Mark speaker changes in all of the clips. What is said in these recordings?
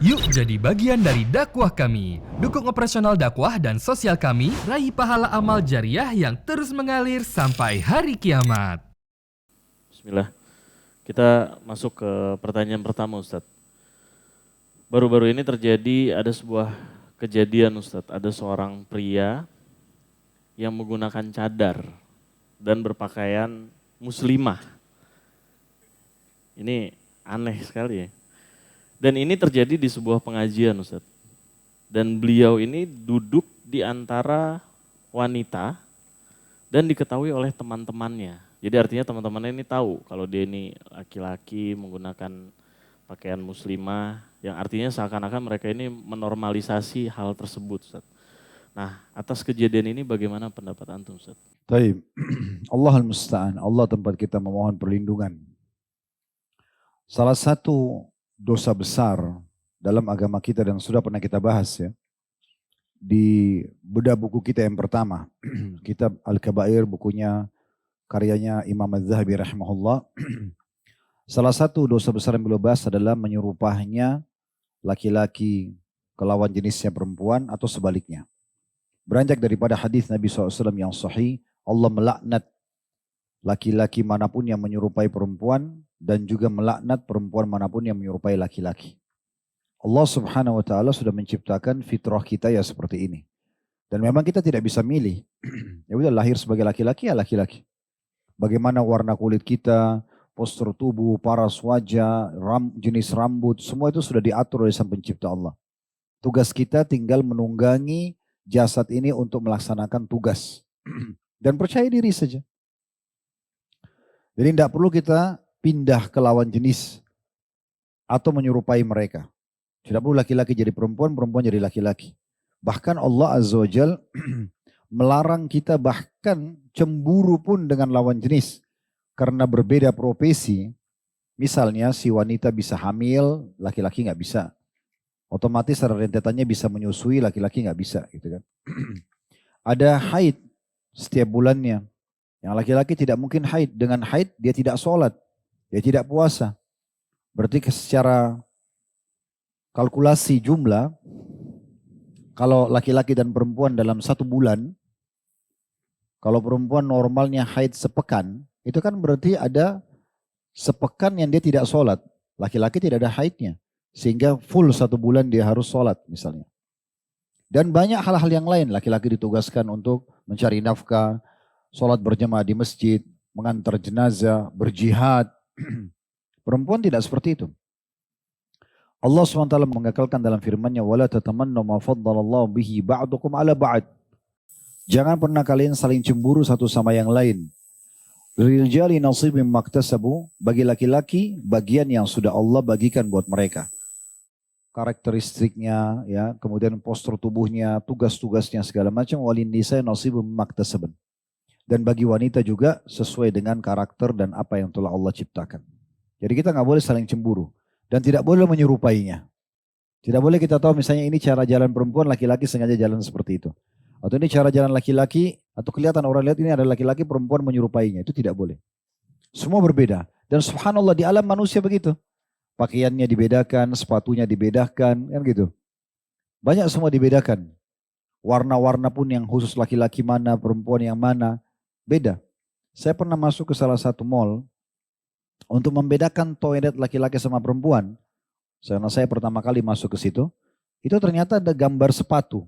Speaker 1: Yuk jadi bagian dari dakwah kami. Dukung operasional dakwah dan sosial kami, raih pahala amal jariah yang terus mengalir sampai hari kiamat.
Speaker 2: Bismillah. Kita masuk ke pertanyaan pertama, Ustadz. Baru-baru ini terjadi ada sebuah kejadian, Ustadz. Ada seorang pria yang menggunakan cadar dan berpakaian muslimah. Ini aneh sekali ya. Dan ini terjadi di sebuah pengajian, Ustadz. Dan beliau ini duduk di antara wanita dan diketahui oleh teman-temannya. Jadi artinya teman-temannya ini tahu kalau dia ini laki-laki menggunakan pakaian muslimah, yang artinya seakan-akan mereka ini menormalisasi hal tersebut, Ustadz. Nah, atas kejadian ini bagaimana pendapat antum, Ustadz?
Speaker 3: Taib. Allah al-musta'an. Allah tempat kita memohon perlindungan. Salah satu dosa besar dalam agama kita dan sudah pernah kita bahas ya. Di bedah buku kita yang pertama, kitab Al-Kabair, bukunya karyanya Imam Az-Zahabi rahimahullah. Salah satu dosa besar yang beliau bahas adalah menyerupanya laki-laki ke lawan jenisnya perempuan atau sebaliknya. Beranjak daripada hadis Nabi SAW yang sahih, Allah melaknat laki-laki manapun yang menyerupai perempuan dan juga melaknat perempuan manapun yang menyerupai laki-laki. Allah Subhanahu wa taala sudah menciptakan fitrah kita ya seperti ini. Dan memang kita tidak bisa milih. Ya udah lahir sebagai laki-laki ya laki-laki. Bagaimana warna kulit kita, postur tubuh, paras wajah, jenis rambut, semua itu sudah diatur oleh Sang Pencipta Allah. Tugas kita tinggal menunggangi jasad ini untuk melaksanakan tugas. Dan percaya diri saja. Jadi tidak perlu kita pindah ke lawan jenis atau menyerupai mereka. Tidak perlu laki-laki jadi perempuan, perempuan jadi laki-laki. Bahkan Allah Azza wa Jal melarang kita bahkan cemburu pun dengan lawan jenis. Karena berbeda profesi, misalnya si wanita bisa hamil, laki-laki nggak bisa. Otomatis secara rentetannya bisa menyusui, laki-laki nggak bisa. Gitu kan. Ada haid setiap bulannya. Yang laki-laki tidak mungkin haid. Dengan haid dia tidak sholat, dia tidak puasa. Berarti secara kalkulasi jumlah, kalau laki-laki dan perempuan dalam 1 bulan, kalau perempuan normalnya haid sepekan, itu kan berarti ada sepekan yang dia tidak sholat. Laki-laki tidak ada haidnya. Sehingga full 1 bulan dia harus sholat misalnya. Dan banyak hal-hal yang lain. Laki-laki ditugaskan untuk mencari nafkah, sholat berjamaah di masjid, mengantar jenazah, berjihad. Perempuan tidak seperti itu. Allah SWT mengekalkan dalam firman-Nya, "Wala tatamannu ma faddalallahu bihi ba'dukum 'ala ba'd." Jangan pernah kalian saling cemburu satu sama yang lain. Lirijali nasibim maktasabu, bagi laki-laki bagian yang sudah Allah bagikan buat mereka. Karakteristiknya, ya, kemudian postur tubuhnya, tugas-tugasnya segala macam. Walin nisa nasibum maktasaban. Dan bagi wanita juga sesuai dengan karakter dan apa yang telah Allah ciptakan. Jadi kita nggak boleh saling cemburu. Dan tidak boleh menyerupainya. Tidak boleh kita tahu misalnya ini cara jalan perempuan, laki-laki sengaja jalan seperti itu. Atau ini cara jalan laki-laki, atau kelihatan orang lihat ini ada laki-laki, perempuan menyerupainya. Itu tidak boleh. Semua berbeda. Dan subhanallah di alam manusia begitu. Pakaiannya dibedakan, sepatunya dibedakan, kan gitu. Banyak semua dibedakan. Warna-warna pun yang khusus laki-laki mana, perempuan yang mana, beda. Saya pernah masuk ke salah satu mall, untuk membedakan toilet laki-laki sama perempuan, karena saya pertama kali masuk ke situ, itu ternyata ada gambar sepatu.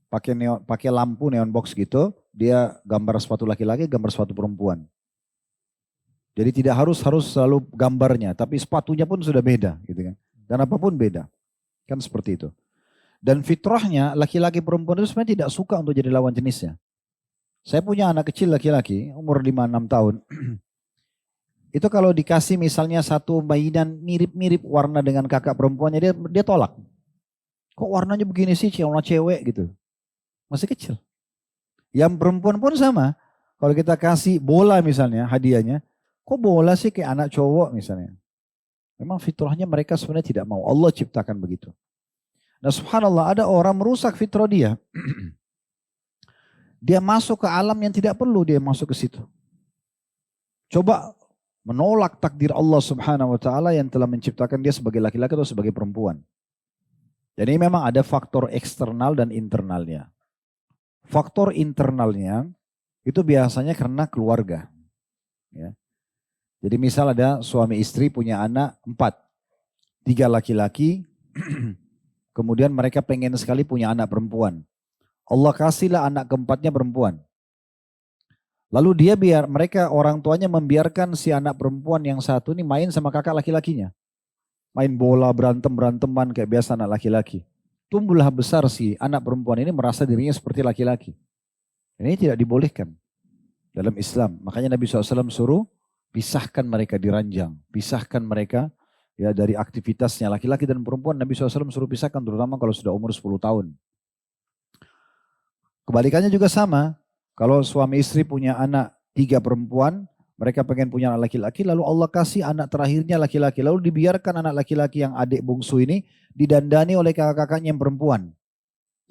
Speaker 3: Pakai lampu neon box gitu, dia gambar sepatu laki-laki, gambar sepatu perempuan. Jadi tidak harus selalu gambarnya, tapi sepatunya pun sudah beda, gitu kan. Dan apapun beda, kan seperti itu. Dan fitrahnya laki-laki perempuan itu sebenarnya tidak suka untuk jadi lawan jenisnya. Saya punya anak kecil laki-laki, umur 5-6 tahun. Itu kalau dikasih misalnya satu mainan mirip-mirip warna dengan kakak perempuannya, dia tolak. Kok warnanya begini sih, warna cewek gitu. Masih kecil. Yang perempuan pun sama. Kalau kita kasih bola misalnya hadiahnya, kok bola sih kayak anak cowok misalnya. Memang fitrahnya mereka sebenarnya tidak mau. Allah ciptakan begitu. Nah subhanallah ada orang merusak fitrah dia. Dia masuk ke alam yang tidak perlu dia masuk ke situ. Coba menolak takdir Allah Subhanahu wa taala yang telah menciptakan dia sebagai laki-laki atau sebagai perempuan. Jadi memang ada faktor eksternal dan internalnya. Faktor internalnya itu biasanya karena keluarga. Ya. Jadi misal ada suami istri punya anak 4, 3 laki-laki, kemudian mereka pengen sekali punya anak perempuan. Allah kasihlah anak keempatnya perempuan. Lalu mereka orang tuanya membiarkan si anak perempuan yang satu ini main sama kakak laki-lakinya. Main bola, berantem-beranteman kayak biasa anak laki-laki. Tumbuhlah besar si anak perempuan ini merasa dirinya seperti laki-laki. Ini tidak dibolehkan dalam Islam. Makanya Nabi SAW suruh pisahkan mereka di ranjang. Pisahkan mereka ya dari aktivitasnya. Laki-laki dan perempuan Nabi SAW suruh pisahkan terutama kalau sudah umur 10 tahun. Kebalikannya juga sama. Kalau suami istri punya anak 3 perempuan, mereka pengen punya anak laki-laki, lalu Allah kasih anak terakhirnya laki-laki. Lalu dibiarkan anak laki-laki yang adik bungsu ini didandani oleh kakak-kakaknya yang perempuan.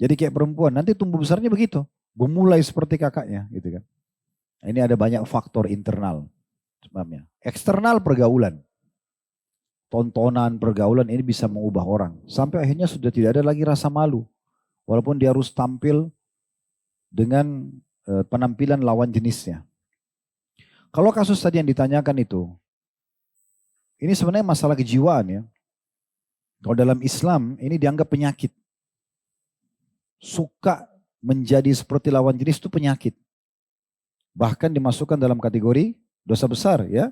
Speaker 3: Jadi kayak perempuan, nanti tumbuh besarnya begitu. Memulai seperti kakaknya gitu kan. Ini ada banyak faktor internal sebabnya. Eksternal pergaulan. Tontonan pergaulan ini bisa mengubah orang. Sampai akhirnya sudah tidak ada lagi rasa malu. Walaupun dia harus tampil dengan penampilan lawan jenisnya. Kalau kasus tadi yang ditanyakan itu, ini sebenarnya masalah kejiwaan ya. Kalau dalam Islam ini dianggap penyakit. Suka menjadi seperti lawan jenis itu penyakit. Bahkan dimasukkan dalam kategori dosa besar ya.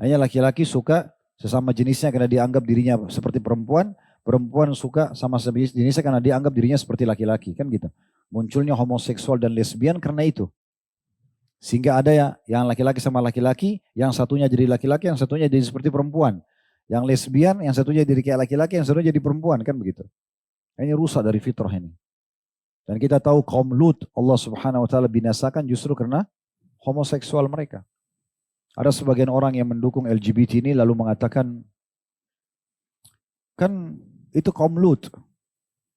Speaker 3: Hanya laki-laki suka sesama jenisnya karena dianggap dirinya seperti perempuan. Perempuan suka sama jenisnya karena dianggap dirinya seperti laki-laki. Kan gitu. Munculnya homoseksual dan lesbian karena itu. Sehingga ada ya yang laki-laki sama laki-laki, yang satunya jadi laki-laki, yang satunya jadi seperti perempuan. Yang lesbian, yang satunya jadi kayak laki-laki, yang satunya jadi perempuan, kan begitu. Ini rusak dari fitrah ini. Dan kita tahu kaum Lut, Allah Subhanahu wa taala binasakan justru karena homoseksual mereka. Ada sebagian orang yang mendukung LGBT ini lalu mengatakan, kan itu kaum Lut.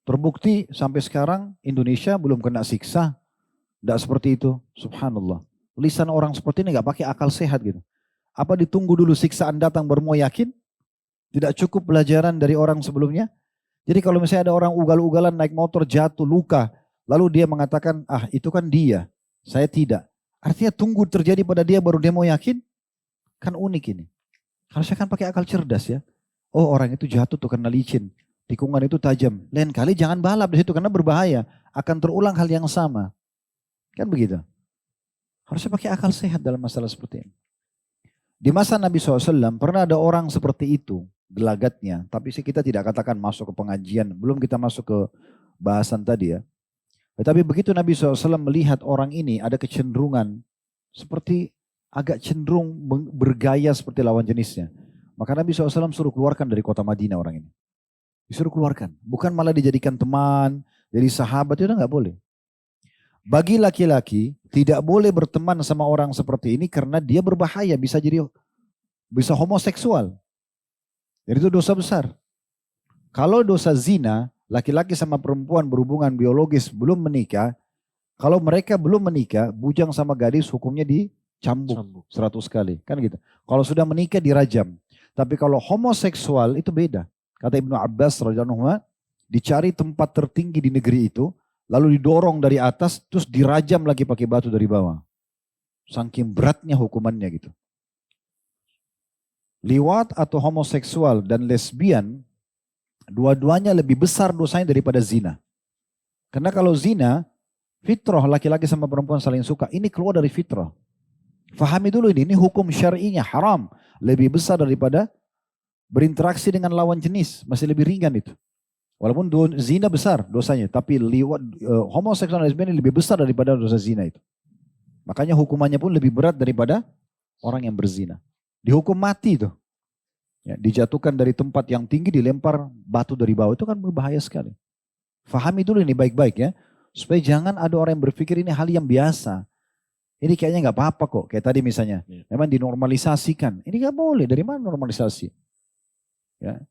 Speaker 3: Terbukti sampai sekarang Indonesia belum kena siksa. Tidak seperti itu, subhanallah. Lisan orang seperti ini gak pakai akal sehat gitu. Apa ditunggu dulu siksaan datang baru mau yakin? Tidak cukup pelajaran dari orang sebelumnya? Jadi kalau misalnya ada orang ugal-ugalan naik motor jatuh, luka. Lalu dia mengatakan, ah itu kan dia, saya tidak. Artinya tunggu terjadi pada dia baru dia mau yakin? Kan unik ini. Harusnya kan pakai akal cerdas ya. Oh orang itu jatuh tuh karena licin. Tikungan itu tajam. Lain kali jangan balap di situ karena berbahaya. Akan terulang hal yang sama. Kan begitu. Harusnya pakai akal sehat dalam masalah seperti ini. Di masa Nabi SAW pernah ada orang seperti itu. Gelagatnya. Tapi kita tidak katakan masuk ke pengajian. Belum kita masuk ke bahasan tadi ya. Tetapi begitu Nabi SAW melihat orang ini ada kecenderungan. Seperti agak cenderung bergaya seperti lawan jenisnya. Maka Nabi SAW suruh keluarkan dari kota Madinah orang ini. Disuruh keluarkan. Bukan malah dijadikan teman, jadi sahabat, itu nggak boleh. Bagi laki-laki tidak boleh berteman sama orang seperti ini karena dia berbahaya, bisa homoseksual. Jadi itu dosa besar. Kalau dosa zina, laki-laki sama perempuan berhubungan biologis belum menikah, kalau mereka belum menikah, bujang sama gadis hukumnya dicambuk 100 kali, kan gitu. Kalau sudah menikah dirajam. Tapi kalau homoseksual itu beda. Kata Ibnu Abbas radhiyallahu anhu, dicari tempat tertinggi di negeri itu, lalu didorong dari atas, terus dirajam lagi pakai batu dari bawah. Saking beratnya hukumannya gitu. Liwat atau homoseksual dan lesbian, dua-duanya lebih besar dosanya daripada zina. Karena kalau zina, fitrah laki-laki sama perempuan saling suka, ini keluar dari fitrah. Fahami dulu ini hukum syar'inya haram. Lebih besar daripada berinteraksi dengan lawan jenis, masih lebih ringan itu. Walaupun zina besar dosanya, tapi homoseksual dan lesbian lebih besar daripada dosa zina itu. Makanya hukumannya pun lebih berat daripada orang yang berzina. Dihukum mati itu. Ya, dijatuhkan dari tempat yang tinggi, dilempar batu dari bawah, itu kan berbahaya sekali. Fahami dulu ini baik-baik ya. Supaya jangan ada orang yang berpikir ini hal yang biasa. Ini kayaknya nggak apa-apa kok. Kayak tadi misalnya, memang dinormalisasikan. Ini nggak boleh, dari mana normalisasi? Ya.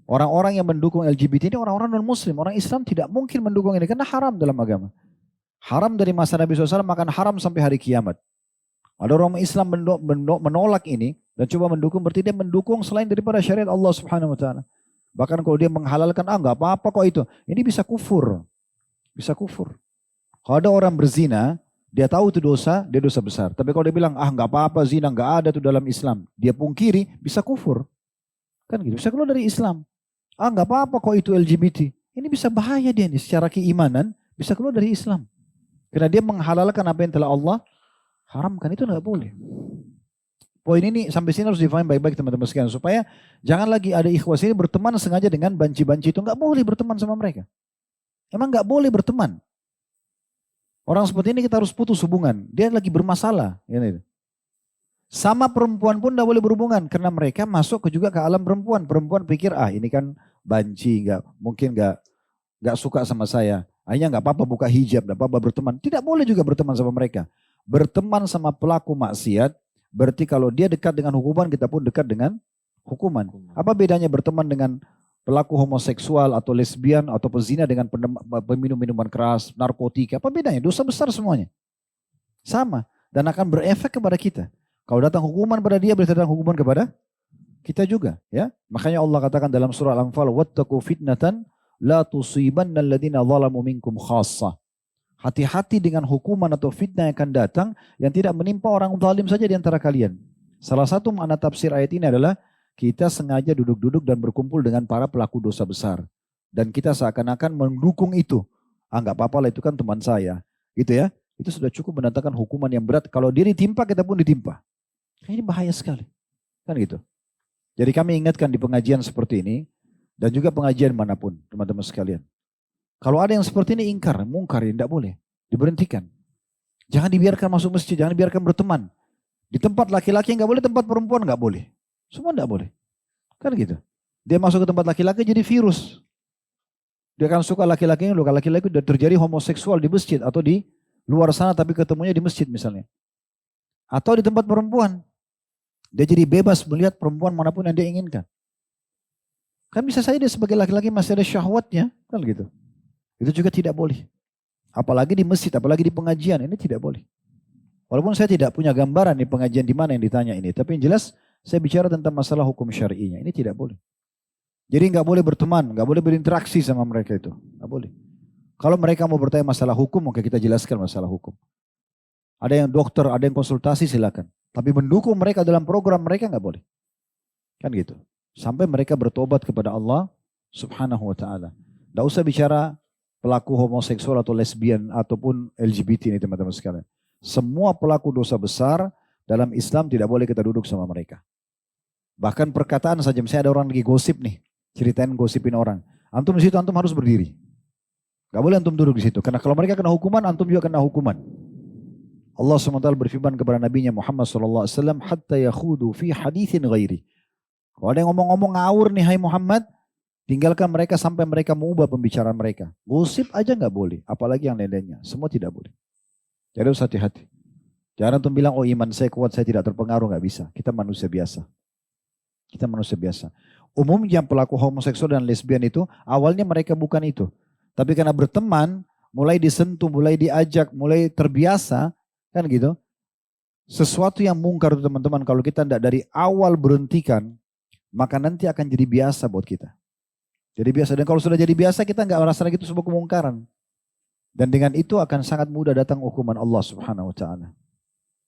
Speaker 3: Orang-orang yang mendukung LGBT ini orang-orang non-muslim. Orang Islam tidak mungkin mendukung ini karena haram dalam agama. Haram dari masa Nabi SAW, makan haram sampai hari kiamat. Ada orang Islam menolak ini dan coba mendukung, berarti dia mendukung selain daripada syariat Allah Subhanahu wa taala. Bahkan kalau dia menghalalkan, nggak apa-apa kok itu. Ini bisa kufur. Bisa kufur. Kalau ada orang berzina, dia tahu itu dosa, dia dosa besar. Tapi kalau dia bilang, nggak apa-apa zina, nggak ada itu dalam Islam. Dia pungkiri, bisa kufur. Kan gitu, bisa keluar dari Islam. Nggak apa-apa kok itu LGBT. Ini bisa bahaya dia nih, secara keimanan, bisa keluar dari Islam. Karena dia menghalalkan apa yang telah Allah haramkan, itu nggak boleh. Poin ini sampai sini harus difahami baik-baik teman-teman sekalian. Supaya jangan lagi ada ikhwas ini berteman sengaja dengan banci-banci itu. Nggak boleh berteman sama mereka. Emang nggak boleh berteman. Orang seperti ini kita harus putus hubungan. Dia lagi bermasalah. Gitu. Sama perempuan pun tidak boleh berhubungan. Karena mereka masuk juga ke alam perempuan. Perempuan pikir, ini kan banci. Mungkin nggak suka sama saya. Akhirnya nggak apa-apa buka hijab. Nggak apa-apa berteman. Tidak boleh juga berteman sama mereka. Berteman sama pelaku maksiat. Berarti kalau dia dekat dengan hukuman, kita pun dekat dengan hukuman. Apa bedanya berteman dengan pelaku homoseksual atau lesbian atau pezina dengan peminum minuman keras, narkotika? Apa bedanya? Dosa besar semuanya. Sama. Dan akan berefek kepada kita. Kalau datang hukuman pada dia, berarti datang hukuman kepada kita juga. Ya, makanya Allah katakan dalam surah Al-Anfal, "Wattaqu fitnatan la tusibanna alladziina zalamu minkum khassah." Hati-hati dengan hukuman atau fitnah yang akan datang yang tidak menimpa orang zalim saja di antara kalian. Salah satu makna tafsir ayat ini adalah kita sengaja duduk-duduk dan berkumpul dengan para pelaku dosa besar. Dan kita seakan-akan mendukung itu. Nggak apa-apa lah, itu kan teman saya. Gitu ya. Itu sudah cukup mendatangkan hukuman yang berat. Kalau dia ditimpa, kita pun ditimpa. Ini bahaya sekali. Kan gitu. Jadi kami ingatkan di pengajian seperti ini. Dan juga pengajian manapun, teman-teman sekalian. Kalau ada yang seperti ini ingkar, mungkar, tidak boleh. Diberhentikan. Jangan dibiarkan masuk masjid, jangan dibiarkan berteman. Di tempat laki-laki nggak boleh, tempat perempuan nggak boleh. Semua nggak boleh. Kan gitu. Dia masuk ke tempat laki-laki jadi virus. Dia akan suka laki-laki, laki-laki udah terjadi homoseksual di masjid atau di luar sana tapi ketemunya di masjid misalnya. Atau di tempat perempuan. Dia jadi bebas melihat perempuan manapun yang dia inginkan. Kan bisa saja dia sebagai laki-laki masih ada syahwatnya, kan gitu. Itu juga tidak boleh. Apalagi di masjid, apalagi di pengajian, ini tidak boleh. Walaupun saya tidak punya gambaran di pengajian di mana yang ditanya ini. Tapi yang jelas saya bicara tentang masalah hukum syar'inya. Ini tidak boleh. Jadi nggak boleh berteman, nggak boleh berinteraksi sama mereka itu. Nggak boleh. Kalau mereka mau bertanya masalah hukum, maka kita jelaskan masalah hukum. Ada yang dokter, ada yang konsultasi silakan. Tapi mendukung mereka dalam program mereka nggak boleh. Kan gitu. Sampai mereka bertobat kepada Allah Subhanahu wa ta'ala. Nggak usah bicara pelaku homoseksual atau lesbian ataupun LGBT ini teman-teman sekalian. Semua pelaku dosa besar dalam Islam tidak boleh kita duduk sama mereka. Bahkan perkataan saja, misalnya ada orang lagi gosip nih, ceritain gosipin orang. Antum di situ antum harus berdiri. Gak boleh antum duduk di situ. Karena kalau mereka kena hukuman, antum juga kena hukuman. Allah SWT berfirman kepada Nabi Muhammad SAW, hatta yakhudu fi hadithin ghairi. Kalau ada yang ngomong-ngomong ngawur nih, hai Muhammad, tinggalkan mereka sampai mereka mengubah pembicaraan mereka. Gosip aja nggak boleh, apalagi yang lain-lainnya. Semua tidak boleh. Jadi harus hati-hati. Jangan antum bilang, iman saya kuat, saya tidak terpengaruh, nggak bisa. Kita manusia biasa. Kita manusia biasa. Umumnya pelaku homoseksual dan lesbian itu, awalnya mereka bukan itu. Tapi karena berteman, mulai disentuh, mulai diajak, mulai terbiasa, kan gitu. Sesuatu yang mungkar teman-teman, kalau kita tidak dari awal berhentikan, maka nanti akan jadi biasa buat kita. Jadi biasa. Dan kalau sudah jadi biasa, kita nggak merasa lagi itu sebuah kemungkaran. Dan dengan itu akan sangat mudah datang hukuman Allah Subhanahu wa ta'ala.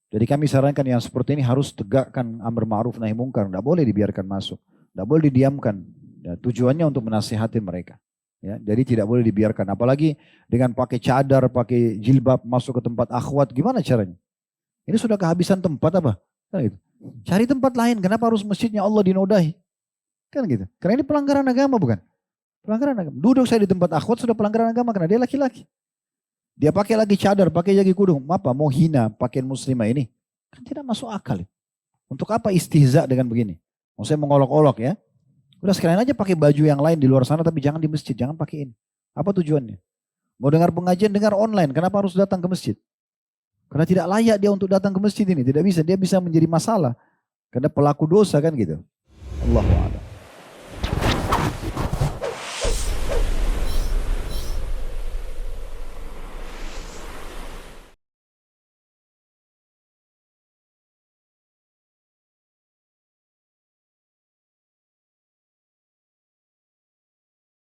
Speaker 3: Jadi kami sarankan yang seperti ini harus tegakkan amar ma'ruf nahi mungkar. Tidak boleh dibiarkan masuk. Tidak boleh didiamkan. Ya, tujuannya untuk menasihati mereka. Ya, jadi tidak boleh dibiarkan. Apalagi dengan pakai cadar, pakai jilbab, masuk ke tempat akhwat. Gimana caranya? Ini sudah kehabisan tempat apa? Kan gitu. Cari tempat lain. Kenapa harus masjidnya Allah dinodai? Kan gitu. Karena ini pelanggaran agama bukan? Pelanggaran agama. Duduk saya di tempat akhwat sudah pelanggaran agama karena dia laki-laki. Dia pakai lagi cadar, pakai lagi kudung. Apa? Mau hina pakaian muslimah ini? Kan tidak masuk akal. Untuk apa istihza dengan begini? Maksudnya mengolok-olok ya. Udah sekalian aja pakai baju yang lain di luar sana tapi jangan di masjid, jangan pakai ini. Apa tujuannya? Mau dengar pengajian, dengar online. Kenapa harus datang ke masjid? Karena tidak layak dia untuk datang ke masjid ini. Tidak bisa, dia bisa menjadi masalah. Karena pelaku dosa kan gitu. Allahu a'lam.